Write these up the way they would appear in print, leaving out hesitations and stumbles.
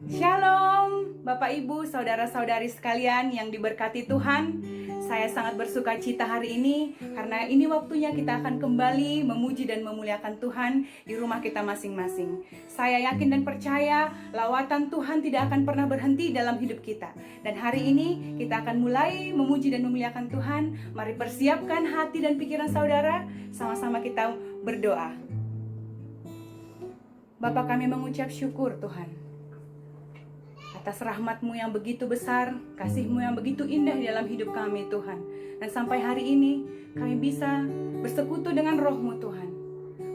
Shalom, Bapak Ibu, saudara-saudari sekalian yang diberkati Tuhan. Saya sangat bersuka cita hari ini karena ini waktunya kita akan kembali memuji dan memuliakan Tuhan di rumah kita masing-masing. Saya yakin dan percaya lawatan Tuhan tidak akan pernah berhenti dalam hidup kita. Dan hari ini kita akan mulai memuji dan memuliakan Tuhan. Mari persiapkan hati dan pikiran saudara, sama-sama kita berdoa. Bapa, kami mengucap syukur Tuhan atas rahmat-Mu yang begitu besar, kasih-Mu yang begitu indah di dalam hidup kami Tuhan. Dan sampai hari ini kami bisa bersekutu dengan Roh-Mu Tuhan.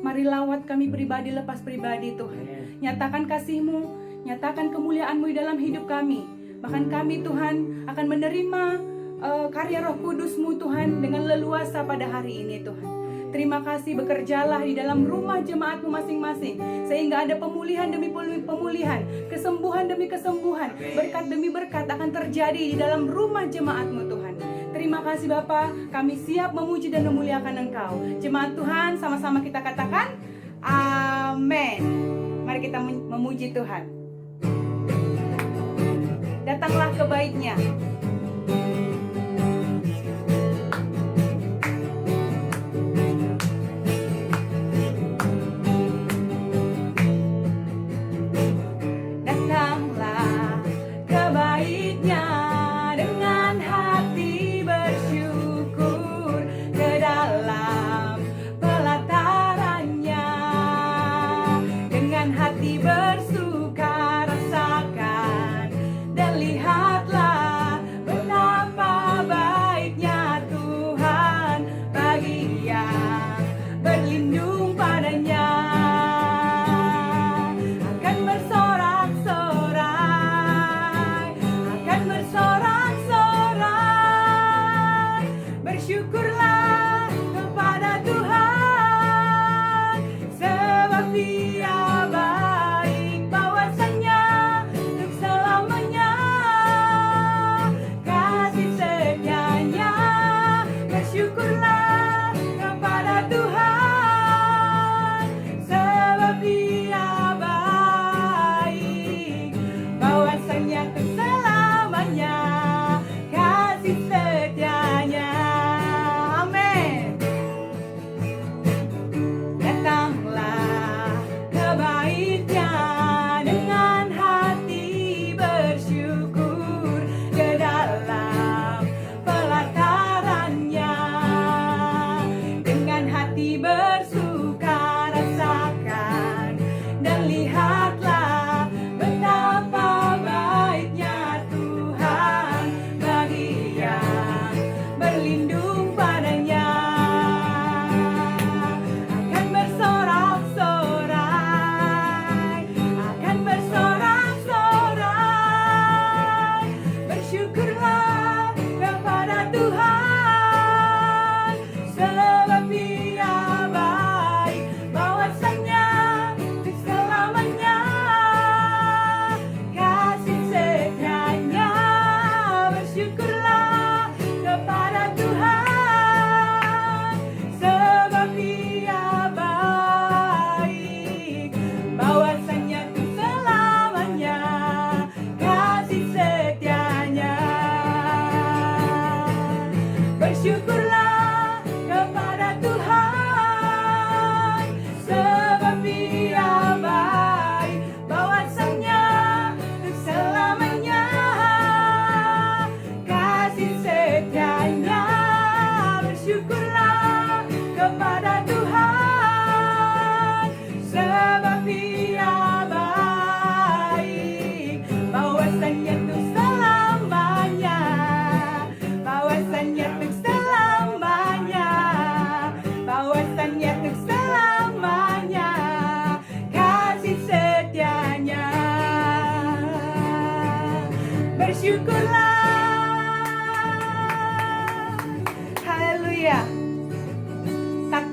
Mari lawat kami pribadi lepas pribadi Tuhan. Nyatakan kasih-Mu, nyatakan kemuliaan-Mu di dalam hidup kami. Bahkan kami Tuhan akan menerima karya Roh Kudus-Mu Tuhan dengan leluasa pada hari ini Tuhan. Terima kasih, bekerjalah di dalam rumah jemaat-Mu masing-masing, sehingga ada pemulihan demi pemulihan, kesembuhan demi kesembuhan, berkat demi berkat akan terjadi di dalam rumah jemaat-Mu Tuhan. Terima kasih Bapa, kami siap memuji dan memuliakan Engkau. Jemaat Tuhan, sama-sama kita katakan amin. Mari kita memuji Tuhan. Datanglah ke baik-Nya.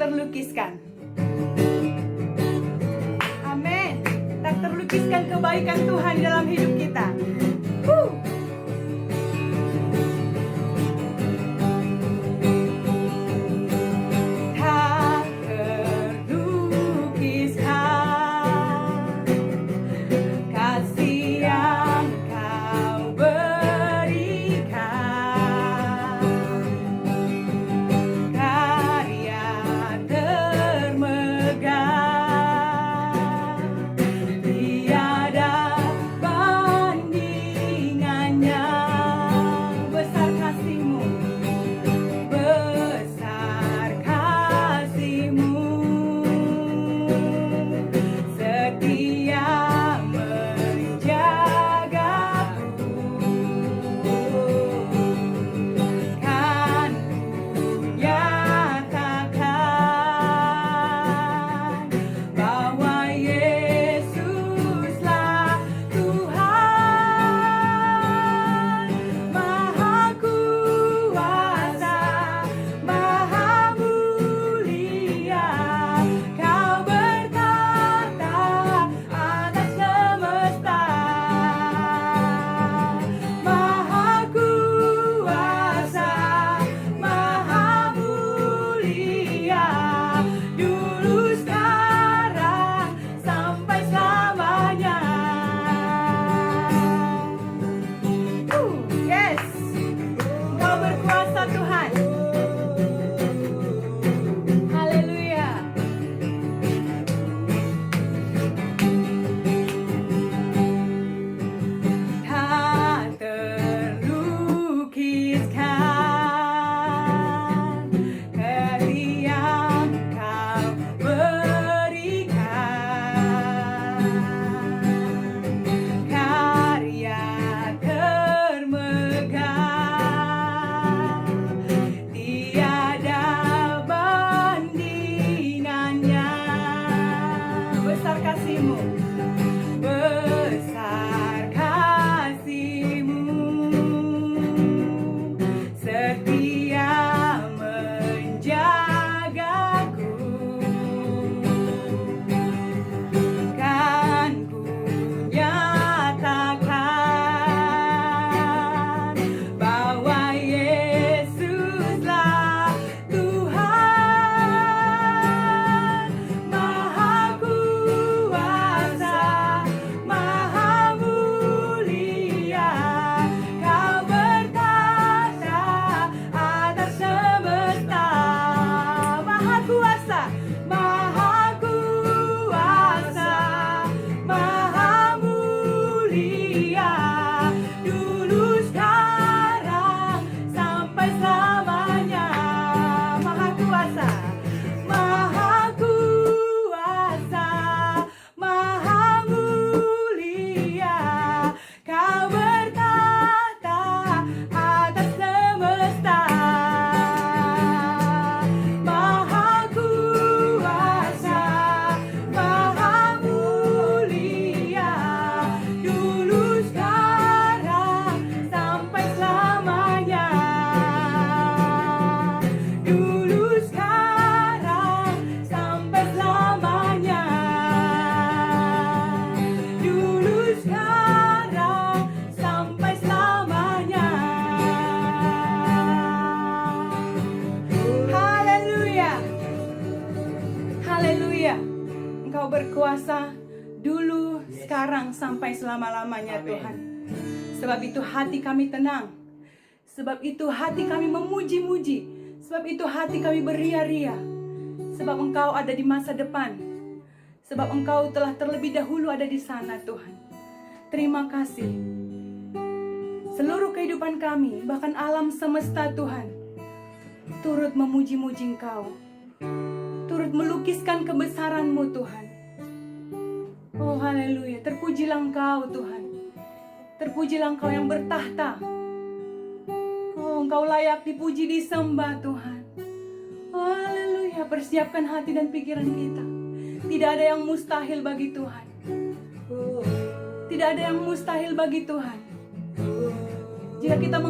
Terlukiskan. Amin. Tak terlukiskan kebaikan Tuhan dalam hidup kita. Tak terlukiskan kasih sampai selama-lamanya Tuhan. Sebab itu hati kami tenang. Sebab itu hati kami memuji-muji. Sebab itu hati kami beria-ria. Sebab Engkau ada di masa depan. Sebab Engkau telah terlebih dahulu ada di sana Tuhan. Terima kasih. Seluruh kehidupan kami, bahkan alam semesta Tuhan, turut memuji-muji Engkau. Turut melukiskan kebesaran-Mu Tuhan. Oh haleluya, terpujilah Engkau Tuhan. Terpujilah Engkau yang bertahta. Oh Engkau layak dipuji, disembah Tuhan. Oh haleluya, persiapkan hati dan pikiran kita. Tidak ada yang mustahil bagi Tuhan. Tidak ada yang mustahil bagi Tuhan. Jika kita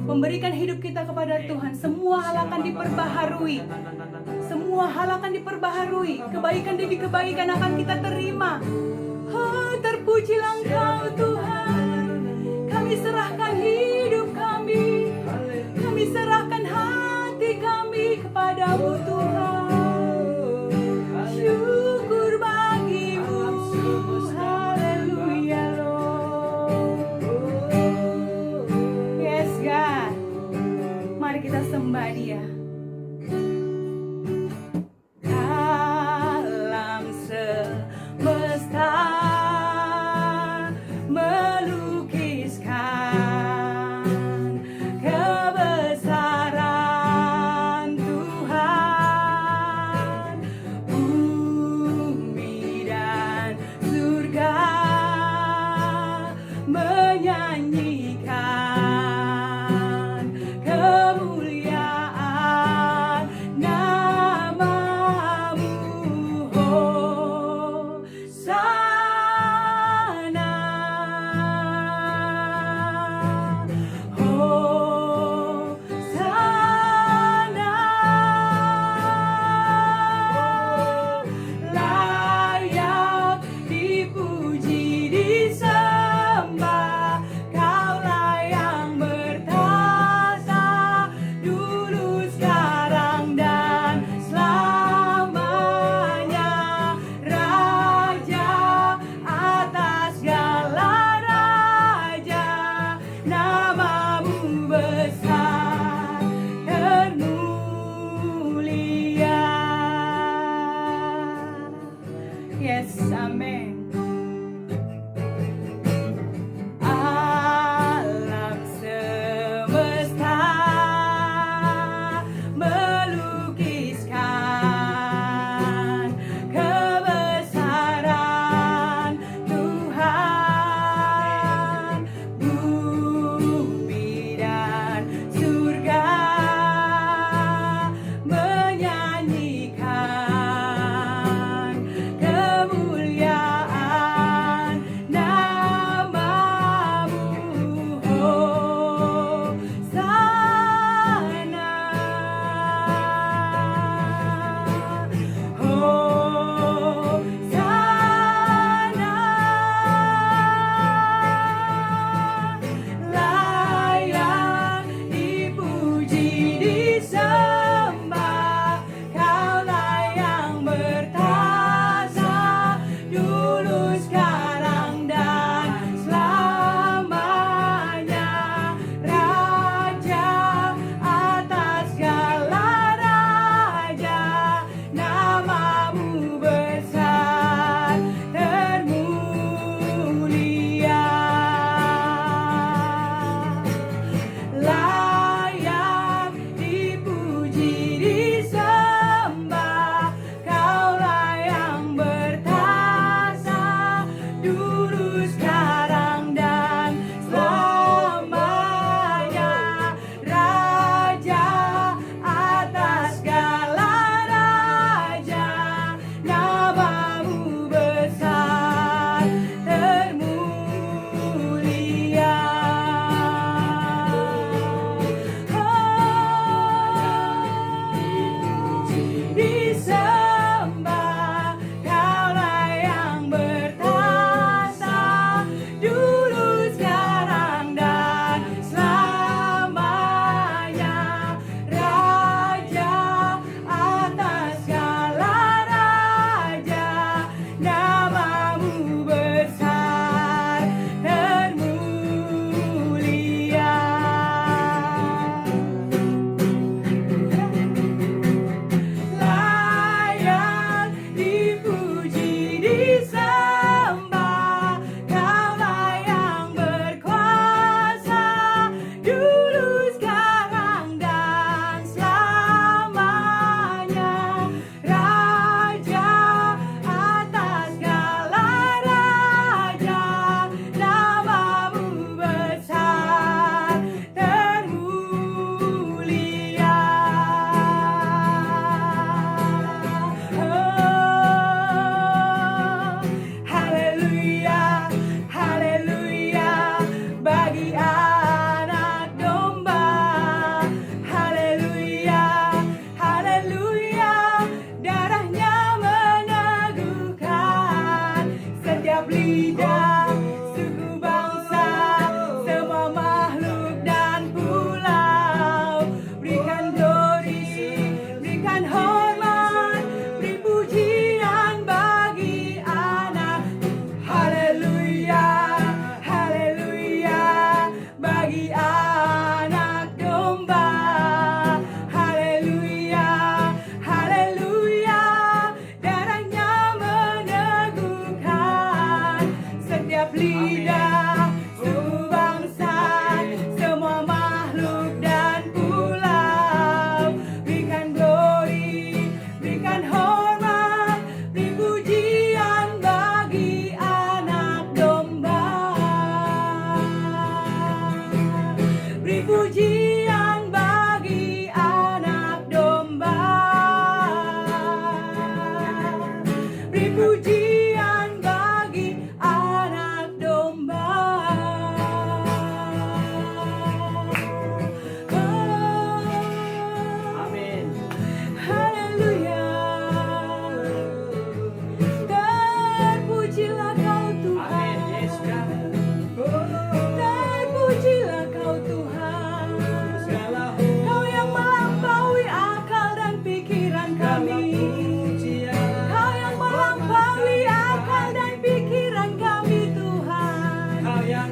memberikan hidup kita kepada Tuhan, semua hal akan diperbaharui. Semua hal akan diperbaharui. Kebaikan demi kebaikan akan kita terima. Oh, terpujilah Engkau Tuhan. Kami serahkan hidup kami. Kami serahkan hati kami kepadamu Tuhan. Syukur bagimu. Haleluya Lord. Yes God. Mari kita sembah Dia. Alam semesta melukiskan kebesaran Tuhan. Bumi dan surga menyanyikan kemuliaan namamu. Hosana, Hosana, layak dipuji, disembah.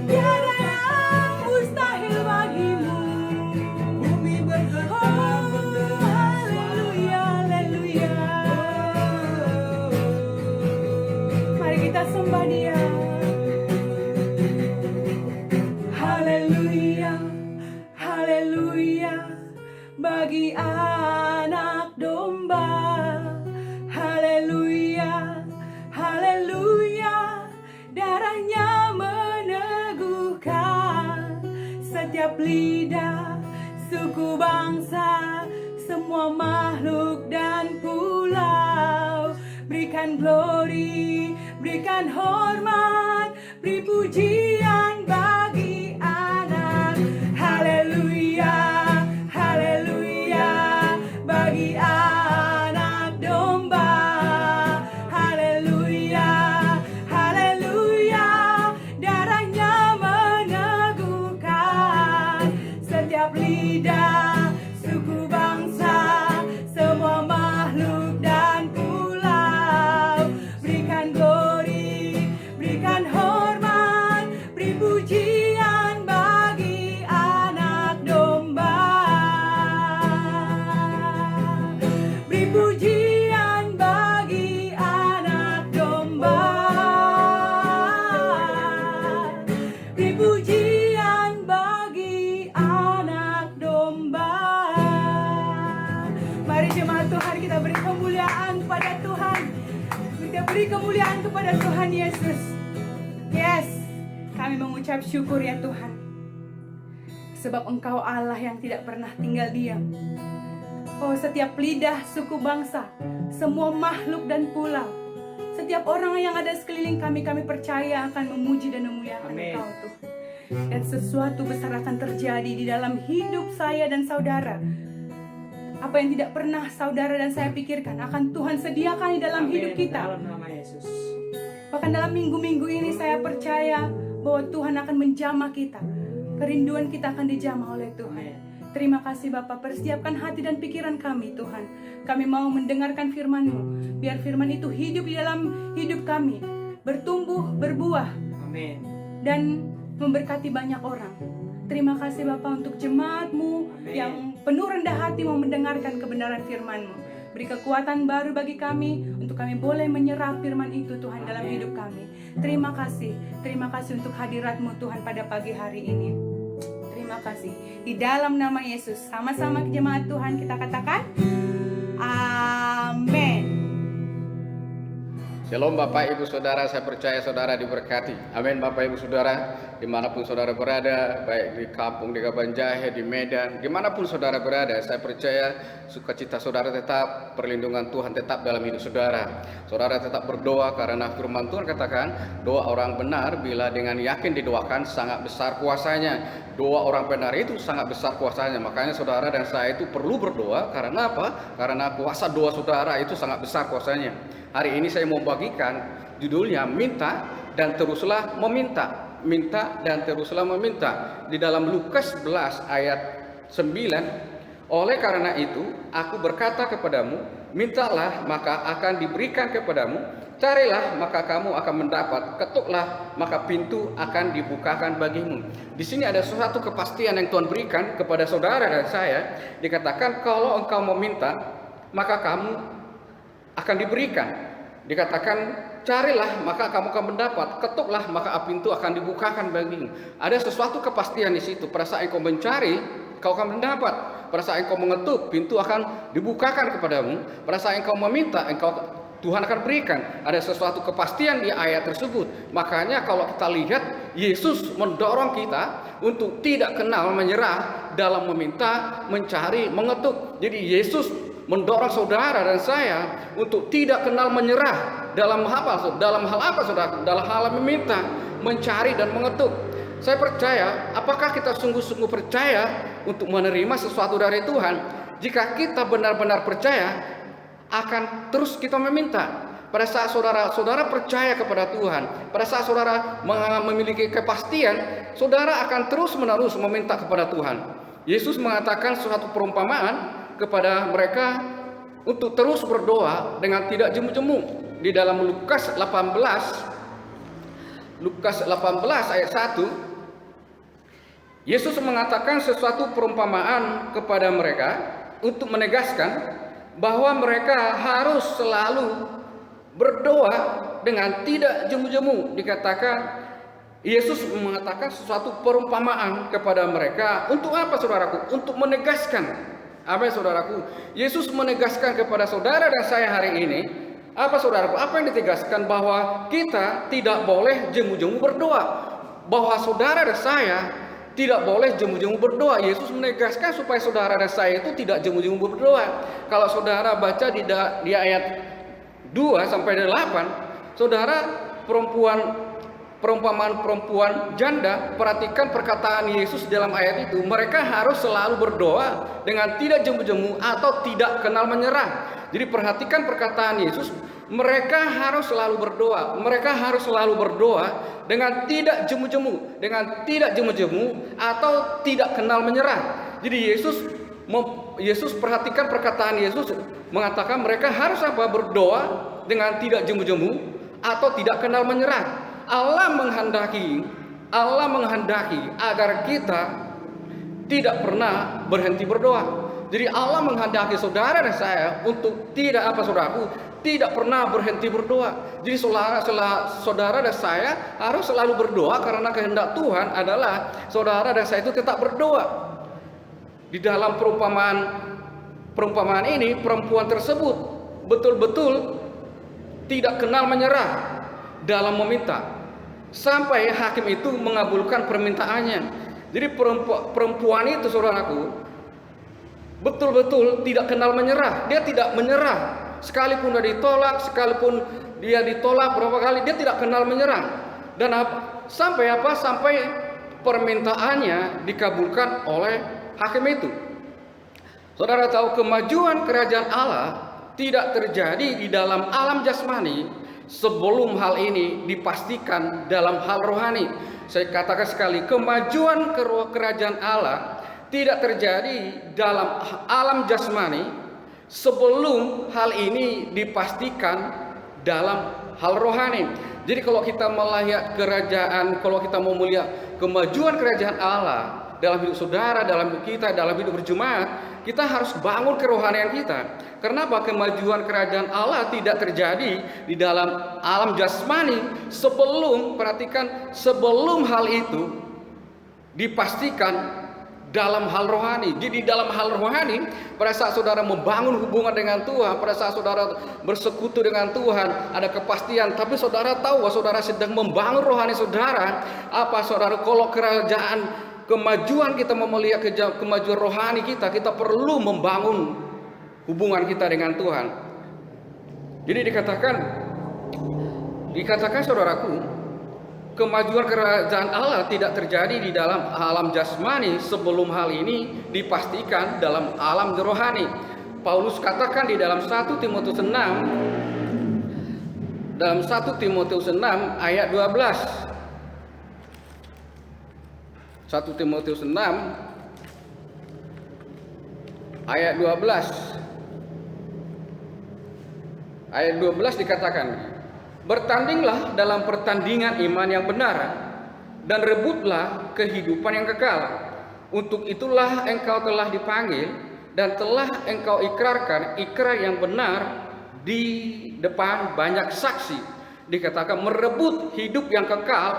Tiada yang mustahil bagimu. Bumi bergetar mendengar Haleluya, haleluya. Mari kita sembah Dia. Haleluya, haleluya. Bagi anak domba. Haleluya, haleluya. Darahnya meneguhkan setiap lidah, suku, bangsa, semua makhluk dan pulau. Berikan glory, berikan hormat, beri pujian bagi anak. Haleluya, haleluya. Bagi anak domba. Haleluya, haleluya. Darahnya meneguhkan setiap lidah, suku, bangsa, semua makhluk dan pulau. Berikan glory, berikan hormat, beri pujian bagi anak domba. Beri pujian bagi anak domba. Beri pujian bagi anak domba. Mari jemaat Tuhan, kita beri kemuliaan kepada Tuhan. Kita beri kemuliaan kepada Tuhan Yesus. Yes, kami mengucap syukur ya Tuhan. Sebab Engkau Allah yang tidak pernah tinggal diam. Oh, setiap lidah, suku, bangsa, semua makhluk dan pulau, setiap orang yang ada sekeliling kami percaya akan memuji dan memuliakan Amin. Engkau Tuhan. Dan sesuatu besar akan terjadi di dalam hidup saya dan saudara. Apa yang tidak pernah saudara dan saya pikirkan akan Tuhan sediakan di dalam Amin. hidup kita. Dalam nama Yesus. Bahkan dalam minggu-minggu ini saya percaya bahwa Tuhan akan menjamah kita. Kerinduan kita akan dijamah oleh Tuhan. Amin. Terima kasih Bapa, persiapkan hati dan pikiran kami Tuhan. Kami mau mendengarkan firman-Mu. Biar firman itu hidup di dalam hidup kami. Bertumbuh, berbuah, Amin. dan memberkati banyak orang. Terima kasih Bapa untuk jemaat-Mu Amin. yang penuh rendah hati mau mendengarkan kebenaran firman-Mu. Beri kekuatan baru bagi kami untuk kami boleh menyerap firman itu Tuhan dalam Amin. hidup kami. Terima kasih untuk hadirat-Mu Tuhan pada pagi hari ini. Terima kasih. Di dalam nama Yesus, sama-sama jemaat Tuhan kita katakan amin. Shalom Bapak Ibu Saudara, saya percaya Saudara diberkati. Amin Bapak Ibu Saudara, dimanapun Saudara berada, baik di kampung, di Kabanjahe, di Medan, dimanapun Saudara berada, saya percaya sukacita Saudara tetap, perlindungan Tuhan tetap dalam hidup Saudara. Saudara tetap berdoa karena firman Tuhan katakan, doa orang benar bila dengan yakin didoakan sangat besar kuasanya. Doa orang benar itu sangat besar kuasanya. Makanya Saudara dan saya itu perlu berdoa. Karena apa? Karena kuasa doa Saudara itu sangat besar kuasanya. Hari ini saya mau bagikan judulnya minta dan teruslah meminta. Minta dan teruslah meminta. Di dalam Lukas 11 ayat 9, oleh karena itu aku berkata kepadamu, mintalah maka akan diberikan kepadamu, carilah maka kamu akan mendapat, ketuklah maka pintu akan dibukakan bagimu. Di sini ada suatu kepastian yang Tuhan berikan kepada saudara dan saya. Dikatakan kalau engkau meminta maka kamu akan diberikan. Dikatakan carilah maka kamu akan mendapat, ketuklah maka pintu akan dibukakan bagimu. Ada sesuatu kepastian di situ. Pada saat engkau mencari, kau akan mendapat. Pada saat engkau mengetuk, pintu akan dibukakan kepadamu. Pada saat engkau meminta, Tuhan akan berikan. Ada sesuatu kepastian di ayat tersebut. Makanya kalau kita lihat, Yesus mendorong kita untuk tidak kenal menyerah dalam meminta, mencari, mengetuk. Jadi Yesus mendorong saudara dan saya untuk tidak kenal menyerah dalam hal apa saudara? Dalam hal meminta, mencari dan mengetuk. Saya percaya, apakah kita sungguh-sungguh percaya untuk menerima sesuatu dari Tuhan? Jika kita benar-benar percaya, akan terus kita meminta. Pada saat saudara percaya kepada Tuhan, pada saat saudara memiliki kepastian, saudara akan terus-menerus meminta kepada Tuhan. Yesus mengatakan suatu perumpamaan kepada mereka untuk terus berdoa dengan tidak jemu-jemu. Di dalam Lukas 18 Lukas 18 ayat 1, Yesus mengatakan sesuatu perumpamaan kepada mereka untuk menegaskan bahwa mereka harus selalu berdoa dengan tidak jemu-jemu. Dikatakan Yesus mengatakan sesuatu perumpamaan kepada mereka. Untuk apa saudaraku? Untuk menegaskan. Apa saudaraku? Yesus menegaskan kepada saudara dan saya hari ini. Apa saudaraku? Apa yang ditegaskan? Bahwa kita tidak boleh jemu-jemu berdoa. Bahwa saudara dan saya tidak boleh jemu-jemu berdoa. Yesus menegaskan supaya saudara dan saya itu tidak jemu-jemu berdoa. Kalau saudara baca di ayat 2 sampai 8, saudara perumpamaan perempuan janda, perhatikan perkataan Yesus dalam ayat itu. Mereka harus selalu berdoa dengan tidak jemu-jemu atau tidak kenal menyerah. Jadi perhatikan perkataan Yesus, mereka harus selalu berdoa. Mereka harus selalu berdoa dengan tidak jemu-jemu, atau tidak kenal menyerah. Jadi Yesus perhatikan perkataan Yesus mengatakan mereka harus apa? Berdoa dengan tidak jemu-jemu atau tidak kenal menyerah. Allah menghendaki agar kita tidak pernah berhenti berdoa. Jadi Allah menghendaki saudara dan saya untuk tidak tidak pernah berhenti berdoa. Jadi saudara dan saya harus selalu berdoa karena kehendak Tuhan adalah saudara dan saya itu tetap berdoa. Di dalam perumpamaan ini, perempuan tersebut betul-betul tidak kenal menyerah dalam meminta sampai hakim itu mengabulkan permintaannya. Jadi perempuan itu saudaraku betul-betul tidak kenal menyerah. Dia tidak menyerah. Sekalipun dia ditolak berapa kali, dia tidak kenal menyerah. Dan sampai permintaannya dikabulkan oleh hakim itu. Saudara tahu kemajuan kerajaan Allah tidak terjadi di dalam alam jasmani sebelum hal ini dipastikan dalam hal rohani. Saya katakan sekali, kemajuan kerajaan Allah tidak terjadi dalam alam jasmani sebelum hal ini dipastikan dalam hal rohani. Jadi kalau kita melihat kalau kita mau melihat kemajuan kerajaan Allah dalam hidup saudara, dalam hidup kita, dalam hidup berjemaat, kita harus bangun kerohanian kita. Kenapa? Kemajuan kerajaan Allah tidak terjadi di dalam alam jasmani sebelum hal itu dipastikan dalam hal rohani. Jadi dalam hal rohani, pada saat saudara membangun hubungan dengan Tuhan, pada saat saudara bersekutu dengan Tuhan, ada kepastian. Tapi saudara tahu bahwa saudara sedang membangun rohani saudara. Apa saudara? Kalau kemajuan kita mau melihat kemajuan rohani kita perlu membangun hubungan kita dengan Tuhan. Jadi dikatakan saudaraku, kemajuan kerajaan Allah tidak terjadi di dalam alam jasmani sebelum hal ini dipastikan dalam alam rohani. Paulus katakan di dalam 1 Timotius 6 ayat 12. 1 Timotius 6 ayat 12. Ayat 12 dikatakan, bertandinglah dalam pertandingan iman yang benar dan rebutlah kehidupan yang kekal. Untuk itulah engkau telah dipanggil dan telah engkau ikrarkan ikrar yang benar di depan banyak saksi. Dikatakan merebut hidup yang kekal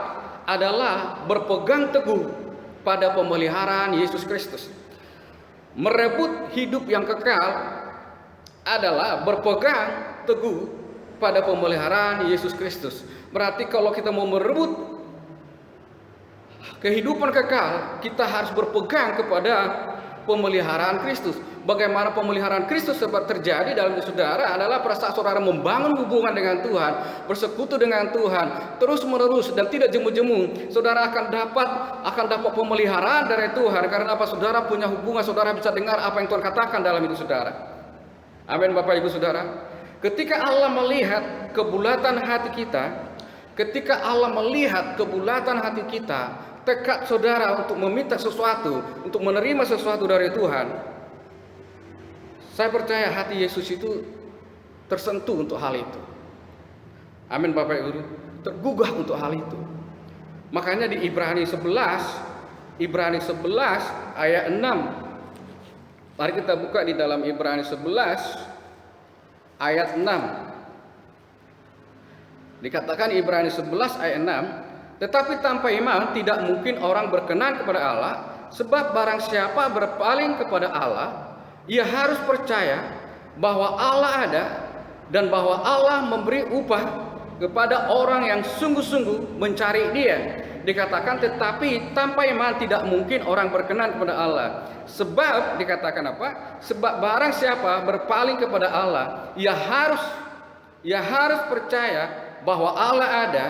adalah berpegang teguh pada pemeliharaan Yesus Kristus. Merebut hidup yang kekal adalah berpegang teguh pada pemeliharaan Yesus Kristus. Berarti kalau kita mau merebut kehidupan kekal, kita harus berpegang kepada pemeliharaan Kristus. Bagaimana pemeliharaan Kristus terjadi dalam hidup saudara adalah pada saat saudara membangun hubungan dengan Tuhan, bersekutu dengan Tuhan, terus menerus dan tidak jemu-jemu, saudara akan dapat pemeliharaan dari Tuhan. Karena apa? Saudara punya hubungan, saudara bisa dengar apa yang Tuhan katakan dalam hidup saudara. Amin Bapak Ibu Saudara. Ketika Allah melihat kebulatan hati kita, tekad saudara untuk meminta sesuatu, untuk menerima sesuatu dari Tuhan, saya percaya hati Yesus itu tersentuh untuk hal itu. Amin Bapak Ibu, tergugah untuk hal itu. Makanya di Ibrani 11 ayat 6. Mari kita buka di dalam Ibrani 11 ayat 6. Dikatakan Ibrani 11 ayat 6, tetapi tanpa iman tidak mungkin orang berkenan kepada Allah, sebab barang siapa berpaling kepada Allah, ia harus percaya bahwa Allah ada dan bahwa Allah memberi upah kepada orang yang sungguh-sungguh mencari Dia. Dikatakan tetapi tanpa iman tidak mungkin orang berkenan kepada Allah. Sebab dikatakan apa? Sebab barang siapa berpaling kepada Allah, ia harus percaya bahwa Allah ada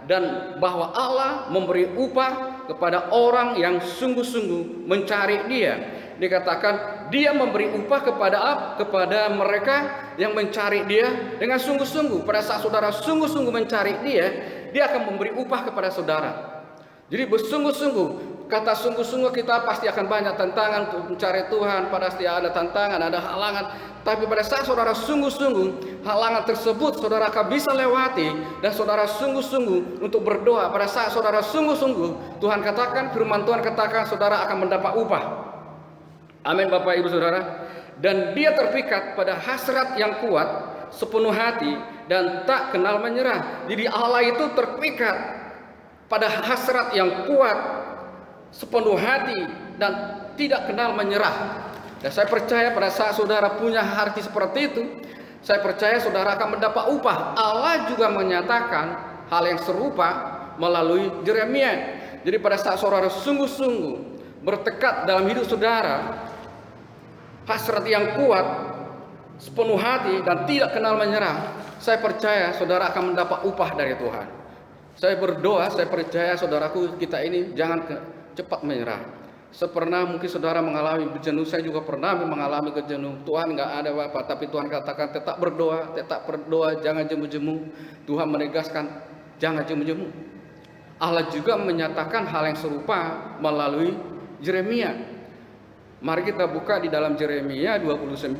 dan bahwa Allah memberi upah kepada orang yang sungguh-sungguh mencari Dia. Dikatakan Dia memberi upah kepada mereka yang mencari Dia dengan sungguh-sungguh. Pada saat saudara sungguh-sungguh mencari Dia, Dia akan memberi upah kepada saudara. Jadi bersungguh-sungguh. Kata sungguh-sungguh kita pasti akan banyak tantangan untuk mencari Tuhan. Pasti ada tantangan, ada halangan. Tapi pada saat saudara sungguh-sungguh, halangan tersebut saudara akan bisa lewati. Dan saudara sungguh-sungguh untuk berdoa. Pada saat saudara sungguh-sungguh, Tuhan katakan, firman Tuhan katakan, saudara akan mendapat upah. Amin Bapak Ibu Saudara. Dan dia terpikat pada hasrat yang kuat, sepenuh hati, dan tak kenal menyerah. Jadi Allah itu terpikat pada hasrat yang kuat, sepenuh hati, dan tidak kenal menyerah. Dan saya percaya pada saat saudara punya hati seperti itu, saya percaya saudara akan mendapat upah. Allah juga menyatakan hal yang serupa melalui Yeremia. Jadi pada saat saudara sungguh-sungguh bertekad dalam hidup saudara, hasrat yang kuat, sepenuh hati, dan tidak kenal menyerah, saya percaya saudara akan mendapat upah dari Tuhan. Saya berdoa, saya percaya saudaraku kita ini jangan cepat menyerah. Sepernah mungkin saudara mengalami jenuh, saya juga pernah mengalami kejenuh. Tuhan nggak ada Bapak, tapi Tuhan katakan tetap berdoa, jangan jemu-jemu. Tuhan menegaskan jangan jemu-jemu. Allah juga menyatakan hal yang serupa melalui Yeremia. Mari kita buka di dalam Yeremia 29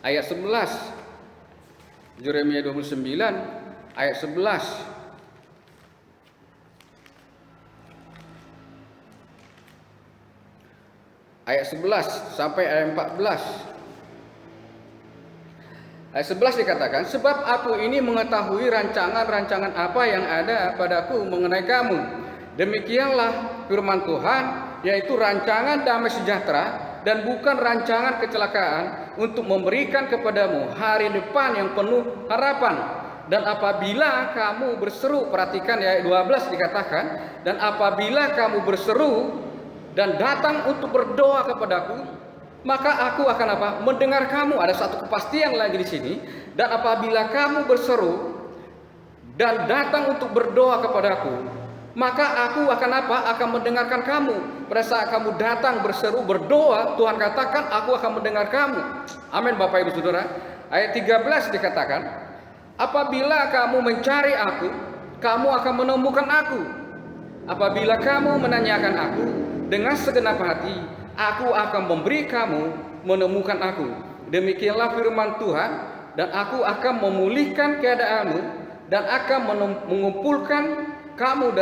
ayat 11. Yeremia 29 ayat 11. Ayat 11 sampai ayat 14. Ayat 11 dikatakan, sebab aku ini mengetahui rancangan-rancangan apa yang ada padaku mengenai kamu. Demikianlah firman Tuhan, yaitu rancangan damai sejahtera dan bukan rancangan kecelakaan, untuk memberikan kepadamu hari depan yang penuh harapan. Dan apabila kamu berseru, perhatikan ya, ayat 12 dikatakan, dan apabila kamu berseru dan datang untuk berdoa kepadaku, maka aku akan apa? Mendengar kamu. Ada satu kepastian lagi di sini. Dan apabila kamu berseru dan datang untuk berdoa kepadaku, maka aku akan apa? Akan mendengarkan kamu. Pada saat kamu datang berseru berdoa, Tuhan katakan aku akan mendengar kamu. Amin Bapak Ibu Saudara. Ayat 13 dikatakan, apabila kamu mencari aku, kamu akan menemukan aku. Apabila kamu menanyakan aku dengan segenap hati, aku akan memberi kamu menemukan aku. Demikianlah firman Tuhan, dan aku akan memulihkan keadaanmu dan akan mengumpulkan kamu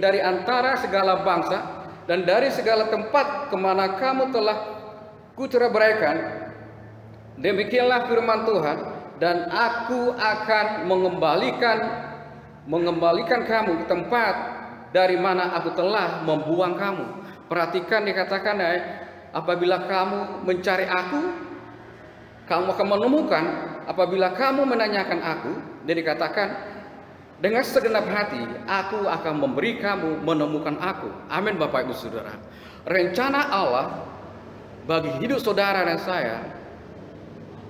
dari antara segala bangsa dan dari segala tempat kemana kamu telah kuceraikan. Demikianlah firman Tuhan, dan aku akan mengembalikan kamu ke tempat dari mana aku telah membuang kamu. Perhatikan dikatakan apabila kamu mencari aku, kamu akan menemukan. Apabila kamu menanyakan aku, dia dikatakan dengan segenap hati, aku akan memberi kamu menemukan aku. Amin Bapak Ibu Saudara. Rencana Allah bagi hidup saudara dan saya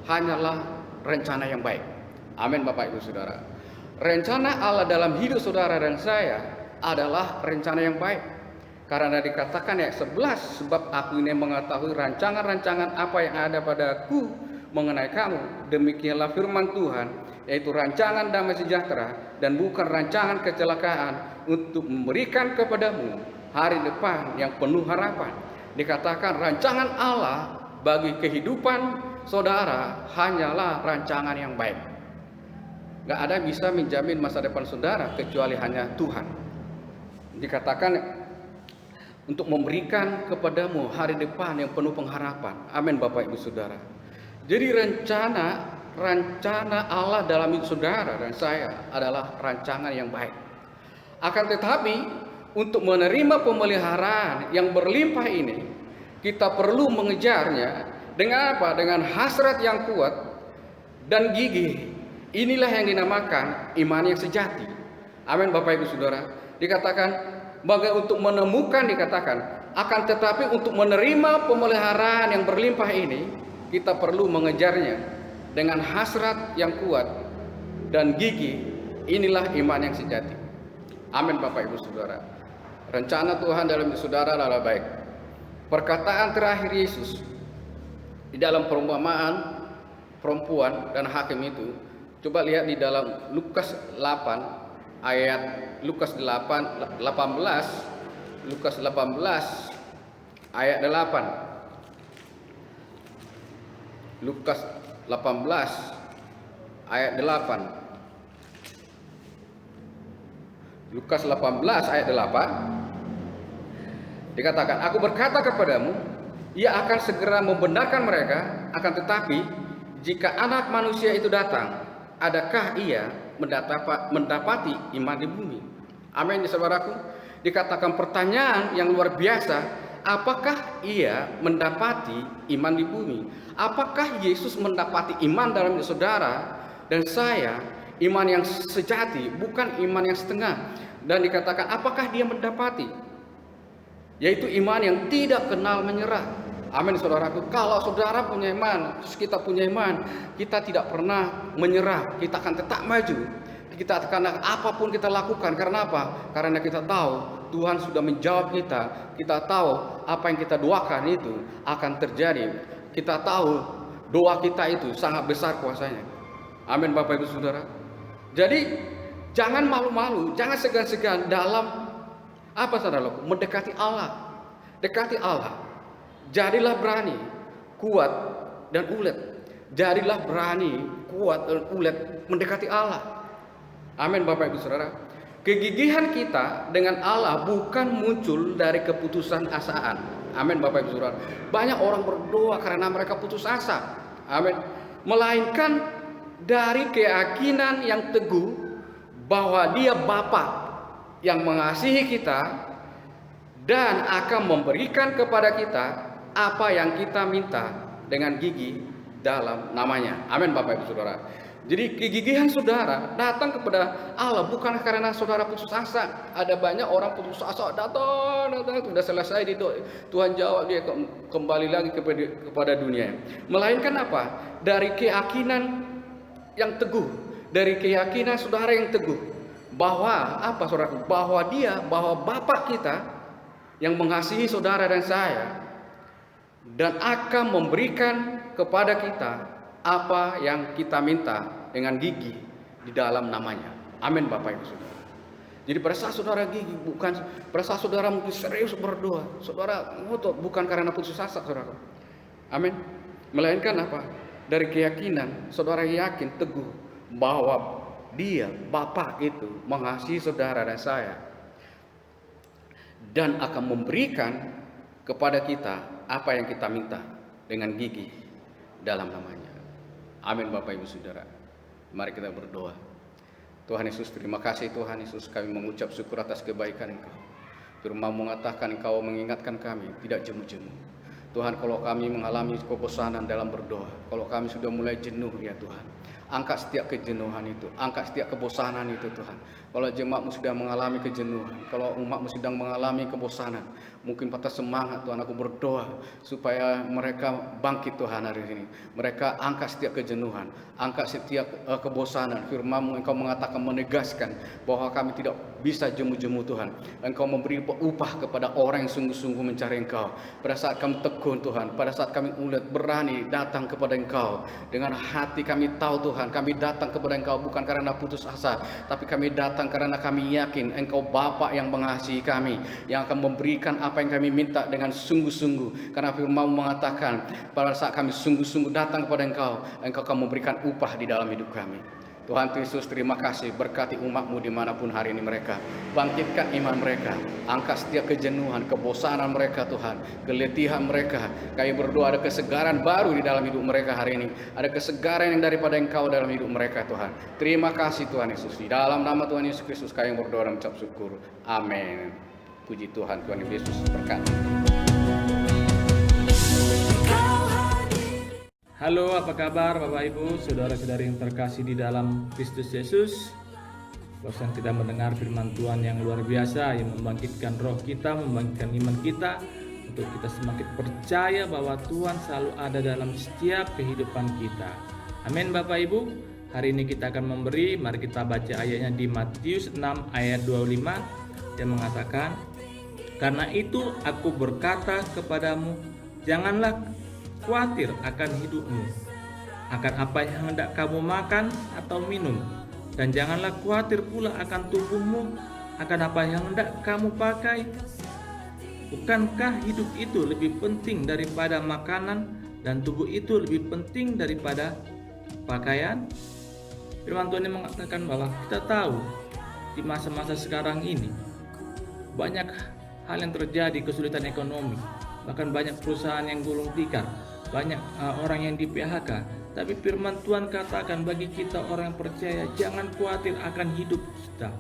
hanyalah rencana yang baik. Amin Bapak Ibu Saudara. Rencana Allah dalam hidup saudara dan saya adalah rencana yang baik. Karena dikatakan ayat 11, sebab aku ini mengetahui rancangan-rancangan apa yang ada padaku mengenai kamu. Demikianlah firman Tuhan, yaitu rancangan damai sejahtera dan bukan rancangan kecelakaan, untuk memberikan kepadamu hari depan yang penuh harapan. Dikatakan rancangan Allah bagi kehidupan saudara hanyalah rancangan yang baik. Gak ada bisa menjamin masa depan saudara kecuali hanya Tuhan. dikatakan untuk memberikan kepadamu hari depan yang penuh pengharapan. Amin Bapak Ibu Saudara. Jadi rencana Allah dalam hidup saudara dan saya adalah rancangan yang baik. Akan tetapi untuk menerima pemeliharaan yang berlimpah ini, kita perlu mengejarnya dengan apa? Dengan hasrat yang kuat dan gigih. Inilah yang dinamakan iman yang sejati. Amin Bapak Ibu Saudara. Dikatakan untuk menemukan, dikatakan akan tetapi untuk menerima pemeliharaan yang berlimpah ini, kita perlu mengejarnya dengan hasrat yang kuat dan gigih. Inilah iman yang sejati. Amin Bapak Ibu Saudara. Rencana Tuhan dalam hidup saudara adalah baik. Perkataan terakhir Yesus di dalam perumpamaan perempuan dan hakim itu, coba lihat di dalam Lukas 8 ayat Lukas 18 ayat 8. Lukas 18 ayat 8. Lukas 18 ayat 8 dikatakan, aku berkata kepadamu, ia akan segera membenarkan mereka, akan tetapi jika anak manusia itu datang, adakah ia mendapati iman di bumi? Amin saudaraku. Dikatakan pertanyaan yang luar biasa, apakah ia mendapati iman di bumi? Apakah Yesus mendapati iman dalam hidup saudara dan saya, iman yang sejati, bukan iman yang setengah. Dan dikatakan apakah dia mendapati, yaitu iman yang tidak kenal menyerah. Amin saudaraku. Kalau saudara punya iman, kita punya iman, kita tidak pernah menyerah, kita akan tetap maju. Kita akan apapun kita lakukan. Karena apa? Karena kita tahu Tuhan sudah menjawab kita. Kita tahu apa yang kita doakan itu akan terjadi. Kita tahu doa kita itu sangat besar kuasanya. Amin Bapak Ibu Saudara. Jadi jangan malu-malu, jangan segan-segan dalam apa saudaraku? Mendekati Allah. Dekati Allah. Jadilah berani, kuat dan ulet. Jadilah berani, kuat dan ulet mendekati Allah. Amin Bapak Ibu Saudara. Kegigihan kita dengan Allah bukan muncul dari keputusan asaan. Amin Bapak Ibu Saudara. Banyak orang berdoa karena mereka putus asa. Amin. Melainkan dari keyakinan yang teguh bahwa Dia Bapa yang mengasihi kita dan akan memberikan kepada kita apa yang kita minta dengan gigih dalam namanya. Amin Bapak Ibu Saudara. Jadi kegigihan saudara datang kepada Allah bukan karena saudara putus asa. Ada banyak orang putus asa, datang sudah selesai di doa, Tuhan jawab, dia kembali lagi kepada dunia. Melainkan apa? Dari keyakinan yang teguh, dari keyakinan saudara yang teguh bahwa apa saudara? Bahwa Bapa kita yang mengasihi saudara dan saya dan akan memberikan kepada kita apa yang kita minta dengan gigih di dalam namanya. Amin Bapak Ibu Saudara. Jadi pada saat saudara gigih, bukan pada saat saudara mungkin serius berdoa, saudara ngotot bukan karena putus asa saudara. Amin. Melainkan apa? Dari keyakinan saudara yakin teguh bahwa Dia Bapa itu mengasihi saudara dan saya dan akan memberikan kepada kita apa yang kita minta dengan gigih dalam namanya. Amin Bapak Ibu Saudara. Mari kita berdoa. Tuhan Yesus, terima kasih Tuhan Yesus, kami mengucap syukur atas kebaikan Engkau. Firman mengatakan Engkau mengingatkan kami tidak jemu-jemu. Tuhan, kalau kami mengalami kebosanan dalam berdoa, kalau kami sudah mulai jenuh ya Tuhan, angkat setiap kejenuhan itu, angkat setiap kebosanan itu Tuhan. Kalau jemaatmu sudah mengalami kejenuhan, kalau umatmu sedang mengalami kebosanan, mungkin patah semangat Tuhan, aku berdoa supaya mereka bangkit Tuhan hari ini. Mereka angkat setiap kejenuhan, angkat setiap kebosanan. Firman-Mu Engkau mengatakan, menegaskan bahwa kami tidak bisa jemu-jemu Tuhan. Engkau memberi upah kepada orang yang sungguh-sungguh mencari Engkau. Pada saat kami tekun Tuhan, pada saat kami ulet berani datang kepada Engkau dengan hati kami tahu Tuhan, kami datang kepada Engkau bukan karena putus asa, tapi kami datang karena kami yakin Engkau Bapa yang mengasihi kami, yang akan memberikan apa yang kami minta dengan sungguh-sungguh. Karena firman-Mu mengatakan pada saat kami sungguh-sungguh datang kepada Engkau, Engkau akan memberikan upah di dalam hidup kami. Tuhan Yesus, terima kasih, berkati umat-Mu dimanapun hari ini mereka. Bangkitkan iman mereka, angkat setiap kejenuhan, kebosanan mereka Tuhan, keletihan mereka. Kami berdoa ada kesegaran baru di dalam hidup mereka hari ini. Ada kesegaran yang daripada Engkau dalam hidup mereka Tuhan. Terima kasih Tuhan Yesus. Di dalam nama Tuhan Yesus Kristus kami berdoa dan mengucap syukur. Amin. Puji Tuhan, Tuhan Yesus berkati. Halo, apa kabar Bapak Ibu, saudara-saudari yang terkasih di dalam Kristus Yesus? Bosan kita mendengar firman Tuhan yang luar biasa, yang membangkitkan roh kita, membangkitkan iman kita, untuk kita semakin percaya bahwa Tuhan selalu ada dalam setiap kehidupan kita. Amin Bapak Ibu. Hari ini kita akan memberi, mari kita baca ayatnya di Matius 6 ayat 25 yang mengatakan, "Karena itu aku berkata kepadamu, janganlah khawatir akan hidupmu, akan apa yang hendak kamu makan atau minum, dan janganlah khawatir pula akan tubuhmu, akan apa yang hendak kamu pakai. Bukankah hidup itu lebih penting daripada makanan, dan tubuh itu lebih penting daripada pakaian?" Firman Tuhan yang mengatakan bahwa kita tahu di masa-masa sekarang ini banyak hal yang terjadi, kesulitan ekonomi, bahkan banyak perusahaan yang gulung tikar, banyak orang yang di PHK. Tapi firman Tuhan katakan bagi kita orang yang percaya, jangan khawatir akan hidup kita,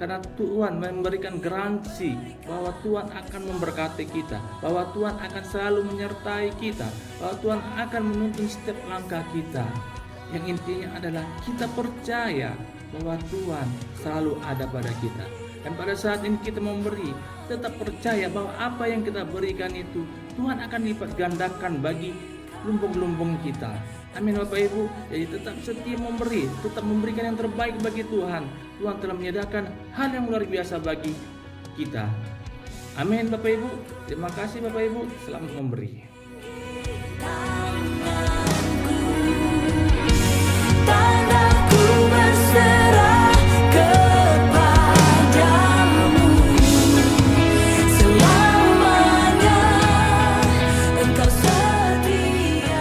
karena Tuhan memberikan garansi bahwa Tuhan akan memberkati kita, bahwa Tuhan akan selalu menyertai kita, bahwa Tuhan akan menuntun setiap langkah kita. Yang intinya adalah kita percaya bahwa Tuhan selalu ada pada kita. Dan pada saat ini kita memberi, tetap percaya bahwa apa yang kita berikan itu Tuhan akan lipat gandakan bagi lumbung-lumbung kita. Amin Bapak Ibu. Jadi tetap setia memberi, tetap memberikan yang terbaik bagi Tuhan. Tuhan telah menyediakan hal yang luar biasa bagi kita. Amin Bapak Ibu. Terima kasih Bapak Ibu. Selamat memberi. Tanganku berserah kepadamu, selamanya Engkau setia.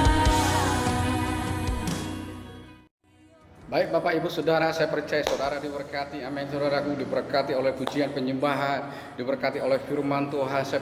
Baik Bapak Ibu Saudara, saya percaya saudara diberkati. Amin. Saudaraku diberkati oleh pujian penyembahan, diberkati oleh firman Tuhan. Saya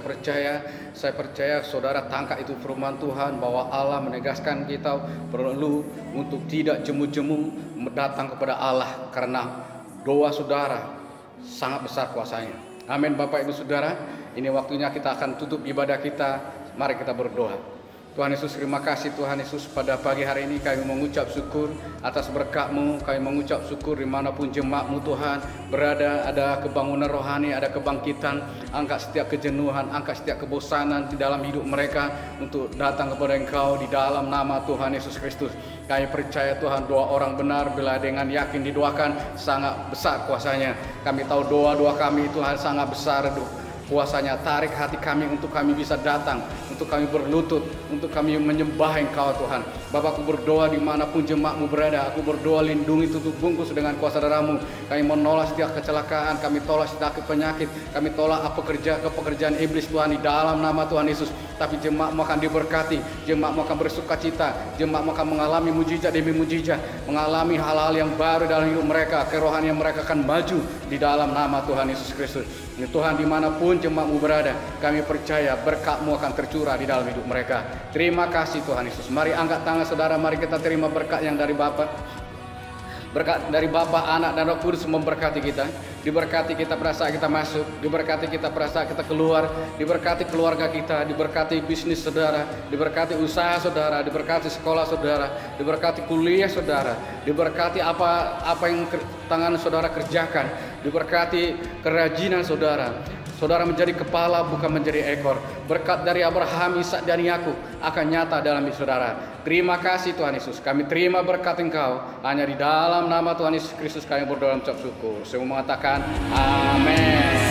percaya saudara tangkap itu firman Tuhan bahwa Allah menegaskan kita perlu untuk tidak jemu-jemu datang kepada Allah, karena doa saudara sangat besar kuasanya. Amin Bapak Ibu Saudara. Ini waktunya kita akan tutup ibadah kita. Mari kita berdoa. Tuhan Yesus, terima kasih Tuhan Yesus, pada pagi hari ini kami mengucap syukur atas berkat-Mu. Kami mengucap syukur dimanapun jemaat-Mu Tuhan berada, ada kebangunan rohani, ada kebangkitan. Angkat setiap kejenuhan, angkat setiap kebosanan di dalam hidup mereka untuk datang kepada Engkau di dalam nama Tuhan Yesus Kristus. Kami percaya Tuhan, doa orang benar bila dengan yakin didoakan sangat besar kuasanya. Kami tahu doa-doa kami Tuhan sangat besar kuasanya. Tarik hati kami untuk kami bisa datang, untuk kami berlutut, untuk kami menyembah Engkau Tuhan. Bapak, aku berdoa dimanapun jemaat-Mu berada. Aku berdoa lindungi, tutup bungkus dengan kuasa darah-Mu. Kami menolak setiap kecelakaan, kami tolak setiap penyakit, kami tolak pekerjaan iblis Tuhan di dalam nama Tuhan Yesus. Tapi jemaat-Mu akan diberkati, jemaat-Mu akan bersuka cita, jemaat-Mu akan mengalami mujizat demi mujizat, mengalami hal-hal yang baru dalam hidup mereka. Kerohanian mereka akan maju di dalam nama Tuhan Yesus Kristus. Ya Tuhan, dimanapun jemaat-Mu berada, kami percaya berkat-Mu akan tercurah di dalam hidup mereka. Terima kasih Tuhan Yesus. Mari angkat tangan saudara, mari kita terima berkat yang dari Bapa. Berkat dari Bapa, Anak, dan Roh Kudus memberkati kita. Diberkati kita pada saat kita masuk, diberkati kita pada saat kita keluar, diberkati keluarga kita, diberkati bisnis saudara, diberkati usaha saudara, diberkati sekolah saudara, diberkati kuliah saudara, diberkati apa yang tangan saudara kerjakan, diberkati kerajinan saudara. Saudara menjadi kepala bukan menjadi ekor. Berkat dari Abraham, Ishak, dan Yakub akan nyata dalam hidup saudara. Terima kasih Tuhan Yesus. Kami terima berkat Engkau. Hanya di dalam nama Tuhan Yesus Kristus kami berdoa dan mengucap syukur. Semua mengatakan amin.